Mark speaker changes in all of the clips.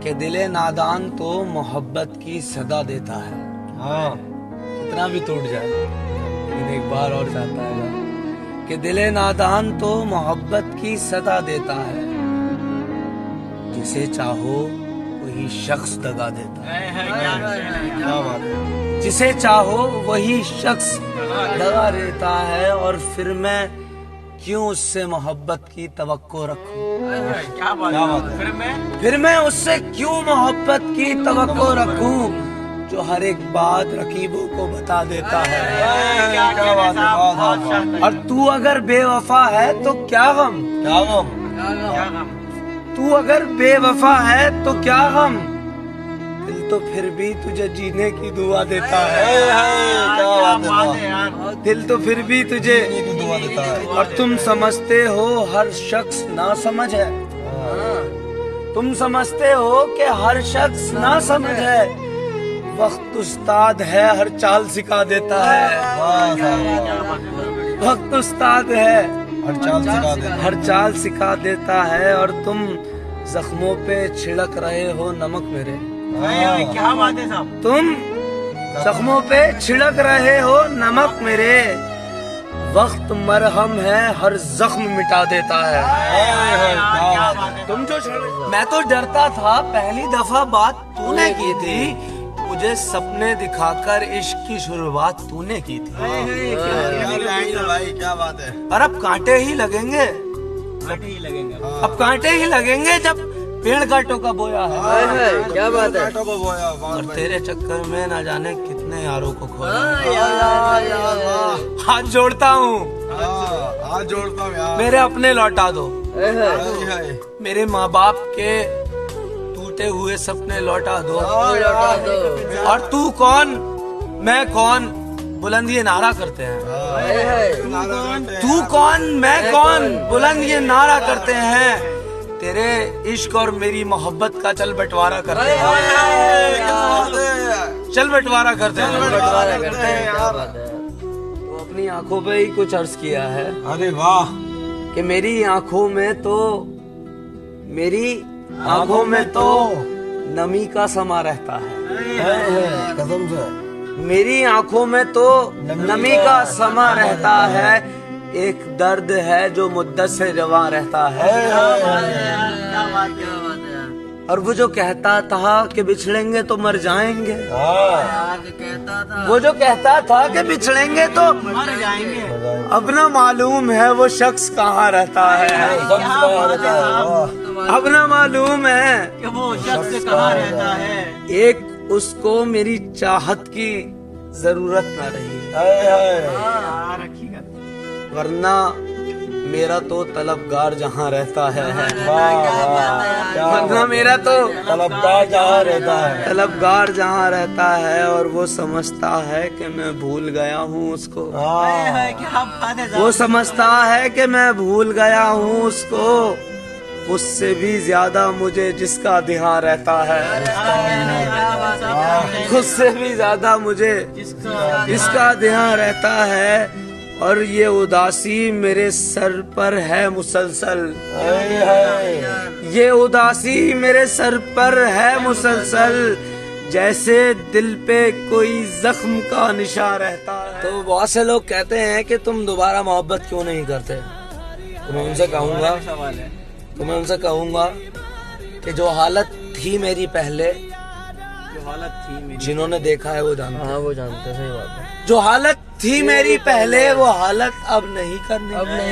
Speaker 1: कि दिले नादान तो मोहब्बत की सदा देता है। हाँ, कितना भी टूट जाए लेकिन एक बार और जाता है कि दिले नादान तो मोहब्बत की सदा देता है, जिसे चाहो वही शख्स दगा देता है। क्या बात है। जिसे चाहो वही शख्स दगा देता है, और फिर मैं क्यों उससे मोहब्बत की तवक्को रखूं। क्या बात है। फिर मैं उससे क्यों मोहब्बत की तवक्को रखूं, जो हर एक बात रकीबों को बता देता है। क्या बात है। और तू अगर बेवफा है तो क्या गम, क्या गम। तू अगर बेवफा है तो क्या गम, दिल तो फिर भी तुझे जीने की दुआ देता है। दिल तो फिर भी तुझे दुआ देता है। और तुम समझते हो हर शख्स ना समझ है, तुम समझते हो कि हर शख्स ना समझ है, वक्त उस्ताद है हर चाल सिखा देता है। वक्त उस्ताद है हर चाल सिखा देता है, और तुम जख्मों पे छिड़क रहे हो नमक मेरे। क्या बात है साहब। तुम जख्मों पे छिड़क रहे हो नमक मेरे, वक्त मरहम है हर जख्म मिटा देता है। तुम जो मैं तो डरता था, पहली दफा बात तूने की थी, मुझे सपने दिखाकर इश्क की शुरुआत तूने की थी। भाई क्या बात है। और अब कांटे ही लगेंगे, अब कांटे ही लगेंगे जब पेड़ कांटों का बोया है। क्या बात है। और तेरे चक्कर में ना जाने कितने यारों को खोया। हाथ जोड़ता हूँ, हाथ जोड़ता हूँ यार, मेरे अपने लौटा दो। मेरे माँ बाप के टूटे हुए सपने लौटा दो। और तू कौन मैं कौन बुलंद ये नारा करते हैं। तू कौन मैं कौन बुलंद ये नारा करते हैं, तेरे इश्क और मेरी मोहब्बत का चल बंटवारा करते हैं। चल बंटवारा करते हैं। तो अपनी आंखों पे ही कुछ अर्ज किया है। अरे वाह। कि मेरी आंखों में तो नमी का समा रहता है। कसम से मेरी आंखों में तो नमी का समा रहता है, एक दर्द है जो मुद्दत से रवा रहता है। और वो जो कहता था कि बिछड़ेंगे तो मर जाएंगे, वो जो कहता था कि बिछड़ेंगे तो मर जाएंगे, अब ना मालूम है वो शख्स कहाँ रहता है। अब ना मालूम है कि वो शख्स कहाँ रहता है। एक उसको मेरी चाहत की जरूरत ना रही, वरना मेरा तो तलबगार जहाँ रहता है। वरना मेरा तो तलबगार जहाँ रहता है, और वो समझता है कि मैं भूल गया हूँ उसको। वो समझता है कि मैं भूल गया हूँ उसको, उससे भी ज्यादा मुझे जिसका ध्यान रहता है। उससे भी ज्यादा मुझे जिसका ध्यान रहता है, और ये उदासी मेरे सर पर है मुसलसल। ये उदासी मेरे सर पर है मुसलसल, जैसे दिल पे कोई जख्म का निशान रहता है। तो बहुत से लोग कहते हैं कि तुम दोबारा मोहब्बत क्यों नहीं करते। तो मैं उनसे कहूँगा कि जो हालत थी मेरी पहले, जिन्होंने देखा है वो जानते हैं। हाँ, वो जानते हैं। सही बात है। जो हालत थी मेरी पहले, वो हालत अब नहीं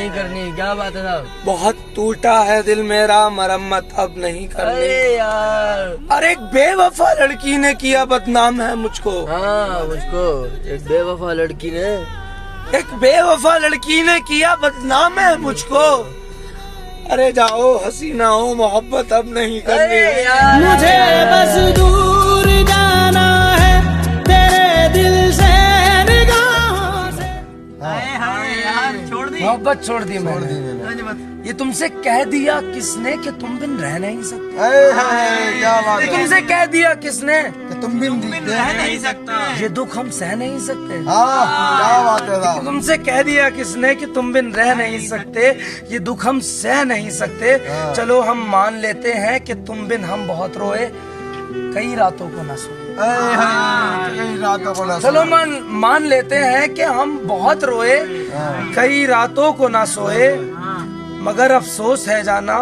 Speaker 1: करनी। क्या बात है साहब। बहुत टूटा है दिल मेरा, मरम्मत अब नहीं करनी। यार, और एक बेवफा लड़की ने किया बदनाम है मुझको। हाँ, मुझको एक बेवफा लड़की ने किया बदनाम है मुझको। अरे जाओ हसीना हो, मोहब्बत अब नहीं करनी।
Speaker 2: मुझे बस दूर जाना है तेरे दिल से, निगाहों से।
Speaker 1: मोहब्बत छोड़ दी मैंने। ये तुमसे कह दिया किसने कि तुम बिन रह नहीं सकते।
Speaker 3: क्या बात है।
Speaker 1: तुमसे कह दिया किसने कि
Speaker 3: तुम बिन रह
Speaker 4: नहीं सकता।
Speaker 1: ये दुख हम सह नहीं सकते।
Speaker 3: हाँ क्या बात है साहब।
Speaker 1: तुमसे कह दिया किसने कि तुम बिन रह नहीं सकते, ये दुख हम सह नहीं सकते। चलो हम मान लेते हैं कि तुम बिन हम बहुत रोए, कई रातों को न सोए।
Speaker 3: कई रातों को न सोए।
Speaker 1: चलो मान लेते हैं कि हम बहुत रोए, कई रातों को ना सोए, मगर अफसोस है जाना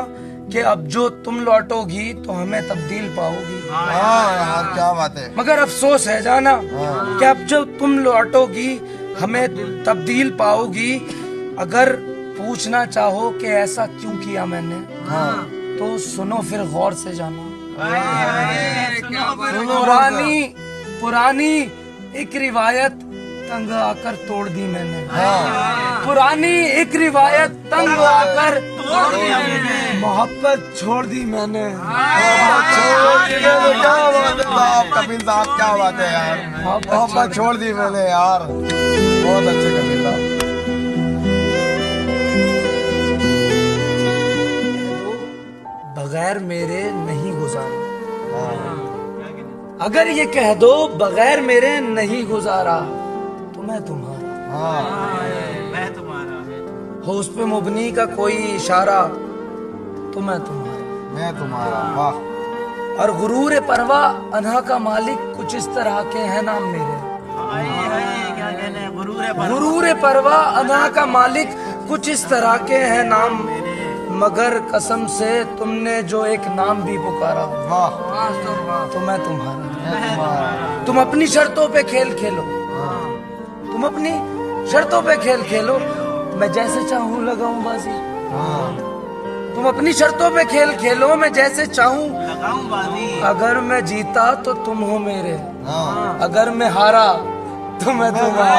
Speaker 1: कि अब जो तुम लौटोगी तो हमें तब्दील पाओगी।
Speaker 3: हाँ यार क्या बात है।
Speaker 1: मगर अफसोस है जाना कि अब जो तुम लौटोगी हमें तब्दील पाओगी। अगर पूछना चाहो कि ऐसा क्यों किया मैंने, तो सुनो फिर गौर से जाना। पुरानी एक रिवायत तंग आकर तोड़ दी मैंने। पुरानी एक रिवायत तंग आकर तोड़ दी मैंने। मोहब्बत छोड़ दी मैंने।
Speaker 3: क्या बात है साहब, कपिल साहब क्या बात है यार। मोहब्बत छोड़ दी मैंने यार, बहुत अच्छे कपिल साहब।
Speaker 1: बगैर मेरे नहीं गुजारा। अगर ये कह दो बगैर मेरे नहीं गुजारा, तो मैं तुम्हारा।
Speaker 4: मैं तुम्हारा।
Speaker 1: हो उस पे मुबनी का कोई इशारा, तो मैं तुम्हारा।
Speaker 3: मैं तुम्हारा। वाह।
Speaker 1: और गुरूर परवा अना का मालिक कुछ इस तरह के हैं नाम मेरे।
Speaker 4: क्या कहने हैं,
Speaker 1: गुरूर परवा अना का मालिक कुछ इस तरह के हैं नाम, मगर कसम से तुमने जो एक नाम भी पुकारा,
Speaker 3: वाह।
Speaker 1: तो मैं तुम्हारा। तुम अपनी शर्तों पे खेल खेलो, तुम अपनी शर्तों पे खेल खेलो, मैं जैसे चाहूँ लगाऊं बाजी। तुम अपनी शर्तों पे खेल खेलो, मैं जैसे चाहूँ
Speaker 4: लगाऊं बाजी।
Speaker 1: अगर मैं जीता तो तुम हो मेरे, अगर मैं हारा तो मैं तुम्हारा।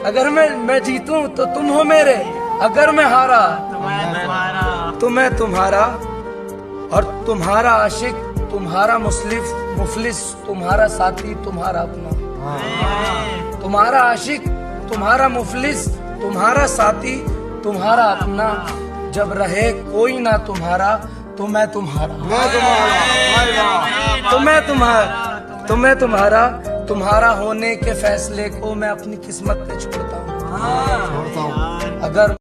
Speaker 1: अगर मैं जीतूं तो तुम हो मेरे, अगर मैं हारा तो मैं तुम्हारा। और तुम्हारा आशिक, तुम्हारा मुफलिस, तुम्हारा साथी, तुम्हारा अपना। तुम्हारा आशिक, तुम्हारा मुफलिस, तुम्हारा साथी, तुम्हारा अपना। जब रहे कोई ना तुम्हारा, तो मैं तुम्हारा। तो मैं तुम्हारा। तुम्हारा होने के फैसले को मैं अपनी किस्मत पे छोड़ता हूँ।
Speaker 3: छोड़ता हूँ।
Speaker 1: अगर